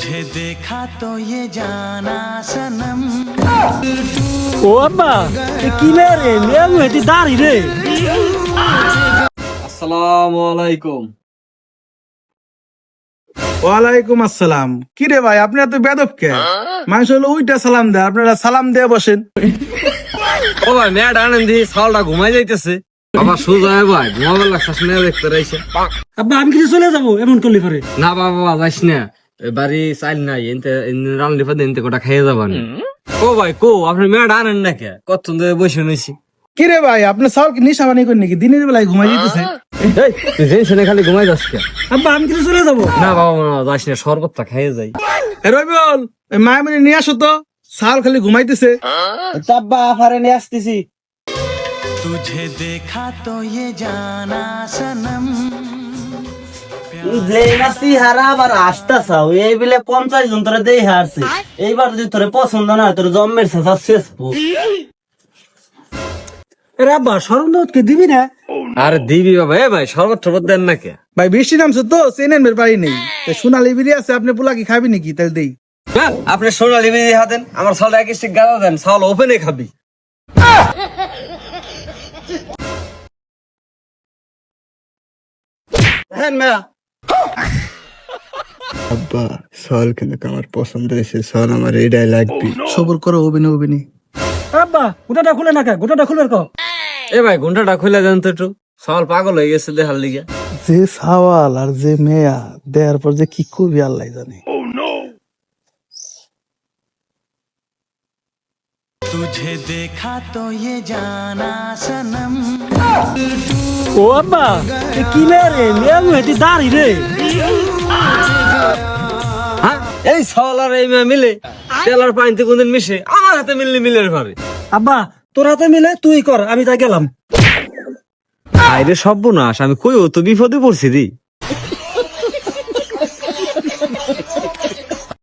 तुझे देखा तो ये जाना सनम। ও আব্বা কি মেরে মেয়ে মুহেতি দাঁড়ি রে। আসসালামু আলাইকুম। ওয়ালাইকুম আসসালাম। কি রে ভাই, আপনি এত বেদব কে? মানুষ হলো উইটা সালাম দেয়, আপনারা সালাম দিয়ে বসেন। ও ভাই মেয়েটা আনন্দি সালটা ঘুমাই যাইতেছে। বাবা সোজা ভাই ঘুমাবার লাগছে না, দেখতে রয়েছে। আব্বা আমি কিছু চলে যাবো এমন করলে পারে। না বাবা যাইস না, বাড়ি চাইল নাই এনতে রান্না ফাদে এনতে কোটা খেয়ে যাবান। ও ভাই কো আপনি মেয়েটা আনেন না কে? কতক্ষণ ধরে বসে রয়েছি। কি রে ভাই, আপনি সাল কি নিশা বানি করেন নাকি? দিনের বেলায় ঘুমাই যেতেছে। এই তুই জেনশনে খালি ঘুমাই যাস কে? আব্বা আমি কিছু চলে যাবো। না বাবা না যাইস না, শরবতটা খেয়ে যাই। রবিউল, মায়ামনি নিয়ে আসো তো, সাল খালি ঘুমাইতেছে। আব্বা আফারে নিয়ে আসতেছি। तुझे देखा तो ये जाना सनम। যে নাসি হারা আবার আসতাছাও এই বিলে 50 জন তোরে দেই হারছে। এইবার যদি তোরে পছন্দ না হয় তোর জম্মের শেষা শেষ পো। এ আব্বা সরন্দকে দিবি না? আরে দিবি বাবা। এ ভাই শরবত টরবত দেন না কে? ভাই বৃষ্টি নামছে তো, চেনেন বের বাড়ি নেই। সোনালি বিড়ি আছে, আপনি পোলা কি খাবি নাকি? তাহলে দেই। হ্যাঁ আপনি সোনালি বিড়ি হাতেন, আমার সালটা এক স্টিক গাদা দেন, সাল ওপেনে খাবি। হ্যাঁ মেয়া আব্বা সল কিন্তু আমার পছন্দ হয়েছে, সল আমার এটাই লাগবে। সবর করো, অভিনয় অভিনয়। আব্বা গোটাটা খুলে না কা, গোটাটা খুলে রাখো। এ ভাই ঘন্টাটা খুলে দেন তো একটু, সাল পাগল হয়ে গেছে দেখার লিগে। যে সাওয়াল আর যে মেয়া দেওয়ার পর যে কি করবি আল্লাহ জানে। तुझे देखा तो ये जाना सनम। ও আব্বা কি মেরে মেয়ে মুহেতি দাঁড়ি রে। হ্যাঁ এই সাল আর এই মেয়ে মিলে তেল আর পানিতে কোনদিন মিশে, আমার হাতে মিললে মিলের পারে। আব্বা তোর হাতে মিলে তুই কর, আমি তাই গেলাম। আইরে সর্বনাশ, আমি কইও তো বিপদে পড়ছি রে।